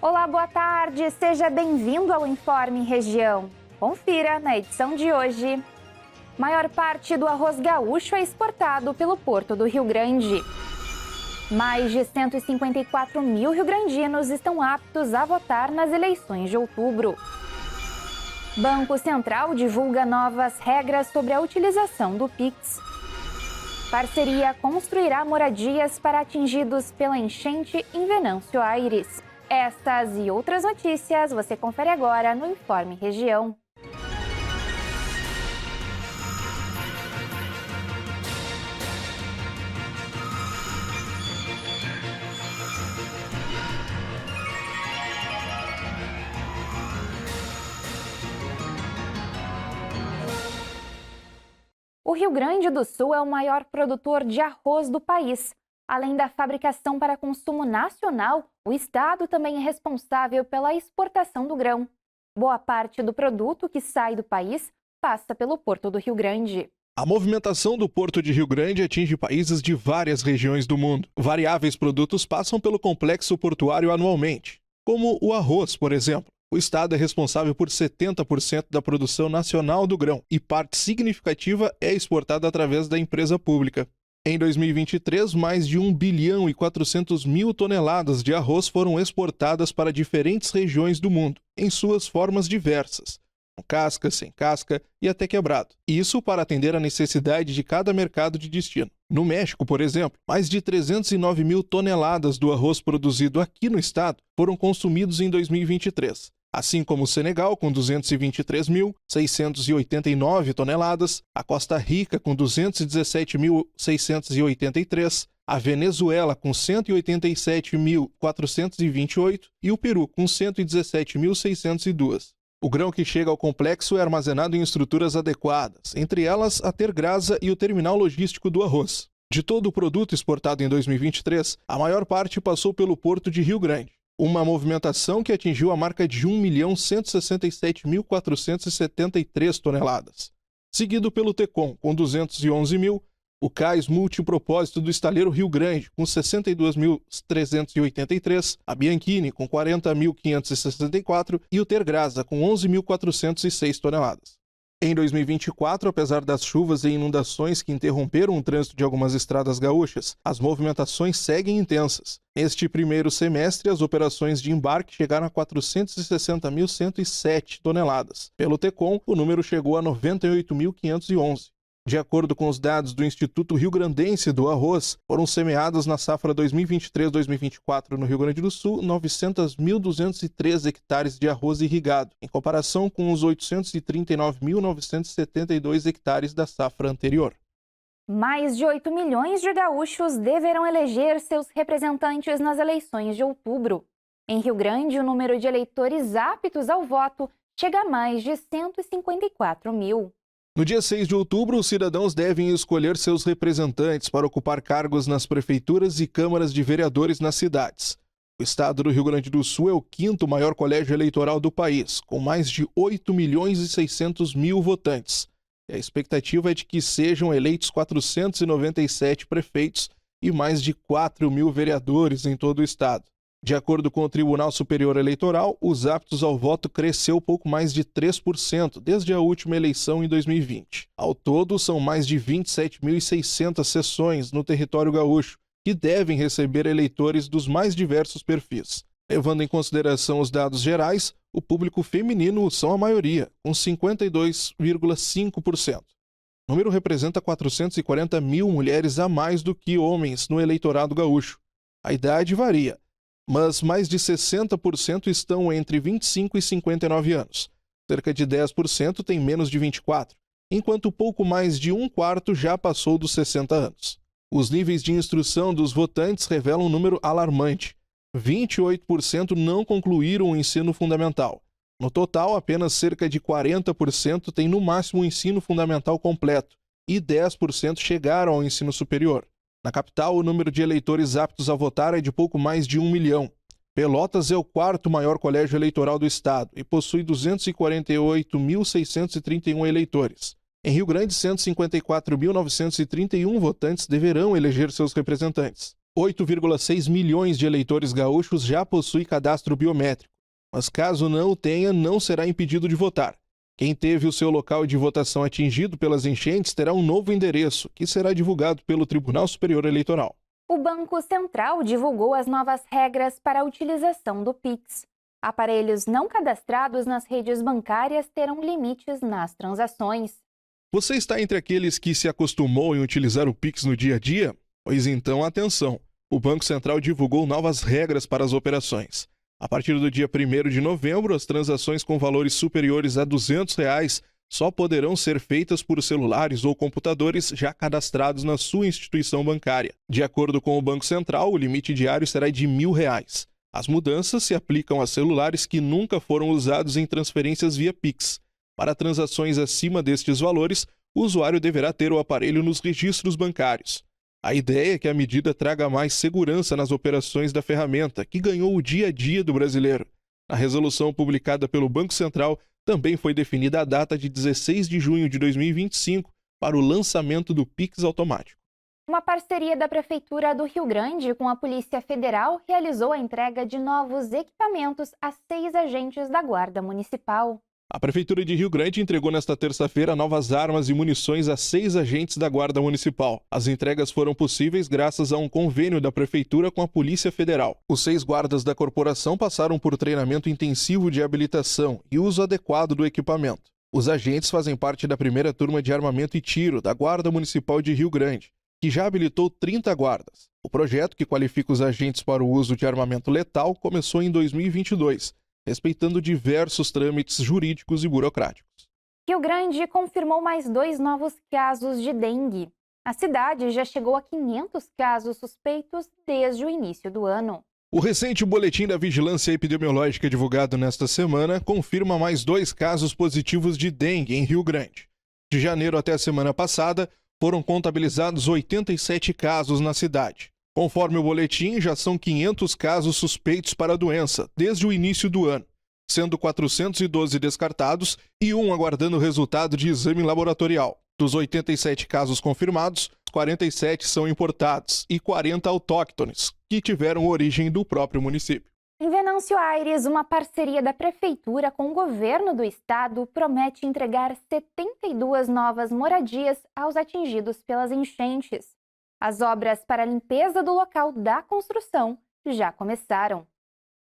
Olá, boa tarde, seja bem-vindo ao Informe Região. Confira na edição de hoje. Maior parte do arroz gaúcho é exportado pelo Porto do Rio Grande. Mais de 154 mil rio-grandinos estão aptos a votar nas eleições de outubro. Banco Central divulga novas regras sobre a utilização do Pix. Parceria construirá moradias para atingidos pela enchente em Venâncio Aires. Estas e outras notícias você confere agora no Informe Região. O Rio Grande do Sul é o maior produtor de arroz do país. Além da fabricação para consumo nacional, o estado também é responsável pela exportação do grão. Boa parte do produto que sai do país passa pelo Porto do Rio Grande. A movimentação do Porto de Rio Grande atinge países de várias regiões do mundo. Variáveis produtos passam pelo complexo portuário anualmente, como o arroz, por exemplo. O estado é responsável por 70% da produção nacional do grão e parte significativa é exportada através da empresa pública. Em 2023, mais de 1 bilhão e 400 mil toneladas de arroz foram exportadas para diferentes regiões do mundo, em suas formas diversas, com casca, sem casca e até quebrado. Isso para atender à necessidade de cada mercado de destino. No México, por exemplo, mais de 309 mil toneladas do arroz produzido aqui no estado foram consumidos em 2023. Assim como o Senegal, com 223.689 toneladas, a Costa Rica, com 217.683, a Venezuela, com 187.428 e o Peru, com 117.602. O grão que chega ao complexo é armazenado em estruturas adequadas, entre elas a Tergrasa e o terminal logístico do arroz. De todo o produto exportado em 2023, a maior parte passou pelo Porto de Rio Grande. Uma movimentação que atingiu a marca de 1.167.473 toneladas. Seguido pelo Tecom, com 211 mil, o Cais Multipropósito do Estaleiro Rio Grande, com 62.383, a Bianchini, com 40.564 e o Tergrasa, com 11.406 toneladas. Em 2024, apesar das chuvas e inundações que interromperam o trânsito de algumas estradas gaúchas, as movimentações seguem intensas. Neste primeiro semestre, as operações de embarque chegaram a 460.107 toneladas. Pelo Tecom, o número chegou a 98.511. De acordo com os dados do Instituto Rio-Grandense do Arroz, foram semeados na safra 2023-2024 no Rio Grande do Sul 900.203 hectares de arroz irrigado, em comparação com os 839.972 hectares da safra anterior. Mais de 8 milhões de gaúchos deverão eleger seus representantes nas eleições de outubro. Em Rio Grande, o número de eleitores aptos ao voto chega a mais de 154 mil. No dia 6 de outubro, os cidadãos devem escolher seus representantes para ocupar cargos nas prefeituras e câmaras de vereadores nas cidades. O estado do Rio Grande do Sul é o quinto maior colégio eleitoral do país, com mais de 8 milhões e 600 mil votantes. E a expectativa é de que sejam eleitos 497 prefeitos e mais de 4 mil vereadores em todo o estado. De acordo com o Tribunal Superior Eleitoral, os aptos ao voto cresceu pouco mais de 3% desde a última eleição em 2020. Ao todo, são mais de 27.600 sessões no território gaúcho, que devem receber eleitores dos mais diversos perfis. Levando em consideração os dados gerais, o público feminino são a maioria, com 52,5%. O número representa 440 mil mulheres a mais do que homens no eleitorado gaúcho. A idade varia, mas mais de 60% estão entre 25 e 59 anos. Cerca de 10% têm menos de 24, enquanto pouco mais de um quarto já passou dos 60 anos. Os níveis de instrução dos votantes revelam um número alarmante. 28% não concluíram o ensino fundamental. No total, apenas cerca de 40% têm no máximo o ensino fundamental completo e 10% chegaram ao ensino superior. Na capital, o número de eleitores aptos a votar é de pouco mais de 1 milhão. Pelotas é o quarto maior colégio eleitoral do estado e possui 248.631 eleitores. Em Rio Grande, 154.931 votantes deverão eleger seus representantes. 8,6 milhões de eleitores gaúchos já possuem cadastro biométrico, mas caso não o tenha, não será impedido de votar. Quem teve o seu local de votação atingido pelas enchentes terá um novo endereço, que será divulgado pelo Tribunal Superior Eleitoral. O Banco Central divulgou as novas regras para a utilização do Pix. Aparelhos não cadastrados nas redes bancárias terão limites nas transações. Você está entre aqueles que se acostumou em utilizar o Pix no dia a dia? Pois então, atenção! O Banco Central divulgou novas regras para as operações. A partir do dia 1º de novembro, as transações com valores superiores a R$ 200 só poderão ser feitas por celulares ou computadores já cadastrados na sua instituição bancária. De acordo com o Banco Central, o limite diário será de R$ 1.000. As mudanças se aplicam a celulares que nunca foram usados em transferências via Pix. Para transações acima destes valores, o usuário deverá ter o aparelho nos registros bancários. A ideia é que a medida traga mais segurança nas operações da ferramenta, que ganhou o dia a dia do brasileiro. Na resolução publicada pelo Banco Central, também foi definida a data de 16 de junho de 2025 para o lançamento do Pix automático. Uma parceria da Prefeitura do Rio Grande com a Polícia Federal realizou a entrega de novos equipamentos a 6 agentes da Guarda Municipal. A Prefeitura de Rio Grande entregou nesta terça-feira novas armas e munições a 6 agentes da Guarda Municipal. As entregas foram possíveis graças a um convênio da Prefeitura com a Polícia Federal. Os 6 guardas da corporação passaram por treinamento intensivo de habilitação e uso adequado do equipamento. Os agentes fazem parte da primeira turma de armamento e tiro da Guarda Municipal de Rio Grande, que já habilitou 30 guardas. O projeto, que qualifica os agentes para o uso de armamento letal, começou em 2022. Respeitando diversos trâmites jurídicos e burocráticos. Rio Grande confirmou mais 2 novos casos de dengue. A cidade já chegou a 500 casos suspeitos desde o início do ano. O recente boletim da Vigilância Epidemiológica divulgado nesta semana confirma mais 2 casos positivos de dengue em Rio Grande. De janeiro até a semana passada, foram contabilizados 87 casos na cidade. Conforme o boletim, já são 500 casos suspeitos para a doença desde o início do ano, sendo 412 descartados e 1 aguardando o resultado de exame laboratorial. Dos 87 casos confirmados, 47 são importados e 40 autóctones, que tiveram origem do próprio município. Em Venâncio Aires, uma parceria da Prefeitura com o governo do estado promete entregar 72 novas moradias aos atingidos pelas enchentes. As obras para a limpeza do local da construção já começaram.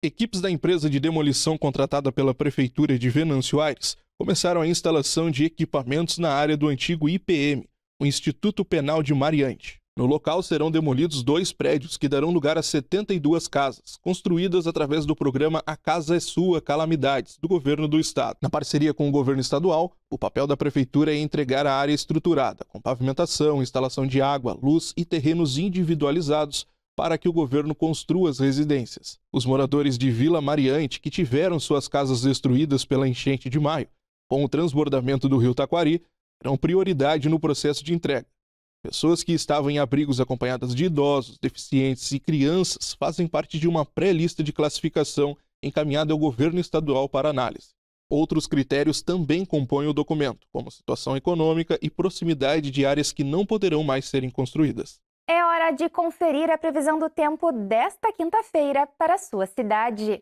Equipes da empresa de demolição contratada pela Prefeitura de Venâncio Aires começaram a instalação de equipamentos na área do antigo IPM, o Instituto Penal de Mariante. No local serão demolidos 2 prédios que darão lugar a 72 casas, construídas através do programa A Casa é Sua Calamidades, do governo do estado. Na parceria com o governo estadual, o papel da prefeitura é entregar a área estruturada, com pavimentação, instalação de água, luz e terrenos individualizados para que o governo construa as residências. Os moradores de Vila Mariante, que tiveram suas casas destruídas pela enchente de maio, com o transbordamento do rio Taquari, terão prioridade no processo de entrega. Pessoas que estavam em abrigos acompanhadas de idosos, deficientes e crianças fazem parte de uma pré-lista de classificação encaminhada ao governo estadual para análise. Outros critérios também compõem o documento, como situação econômica e proximidade de áreas que não poderão mais serem construídas. É hora de conferir a previsão do tempo desta quinta-feira para a sua cidade.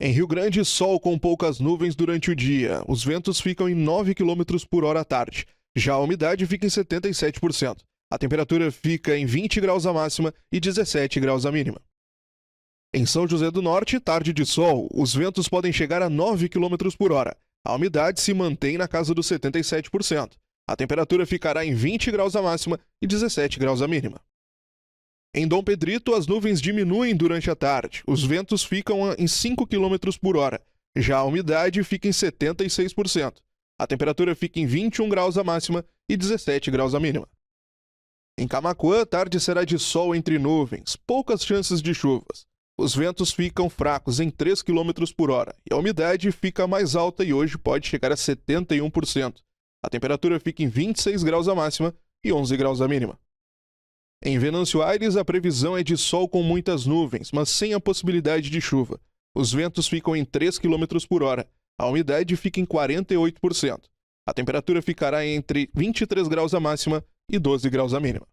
Em Rio Grande, sol com poucas nuvens durante o dia. Os ventos ficam em 9 km por hora à tarde. Já a umidade fica em 77%. A temperatura fica em 20 graus a máxima e 17 graus a mínima. Em São José do Norte, tarde de sol. Os ventos podem chegar a 9 km por hora. A umidade se mantém na casa dos 77%. A temperatura ficará em 20 graus a máxima e 17 graus a mínima. Em Dom Pedrito, as nuvens diminuem durante a tarde. Os ventos ficam em 5 km por hora. Já a umidade fica em 76%. A temperatura fica em 21 graus a máxima e 17 graus a mínima. Em Camaquã, a tarde será de sol entre nuvens, poucas chances de chuvas. Os ventos ficam fracos em 3 km por hora e a umidade fica mais alta e hoje pode chegar a 71%. A temperatura fica em 26 graus a máxima e 11 graus a mínima. Em Venâncio Aires, a previsão é de sol com muitas nuvens, mas sem a possibilidade de chuva. Os ventos ficam em 3 km por hora. A umidade fica em 48%. A temperatura ficará entre 23 graus a máxima e 12 graus a mínima.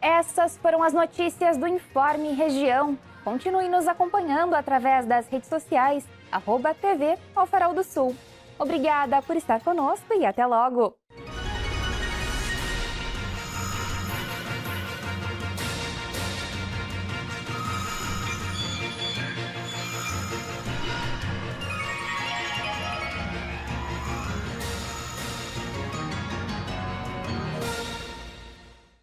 Essas foram as notícias do Informe Região. Continue nos acompanhando através das redes sociais, @TV Farol do Sul. Obrigada por estar conosco e até logo!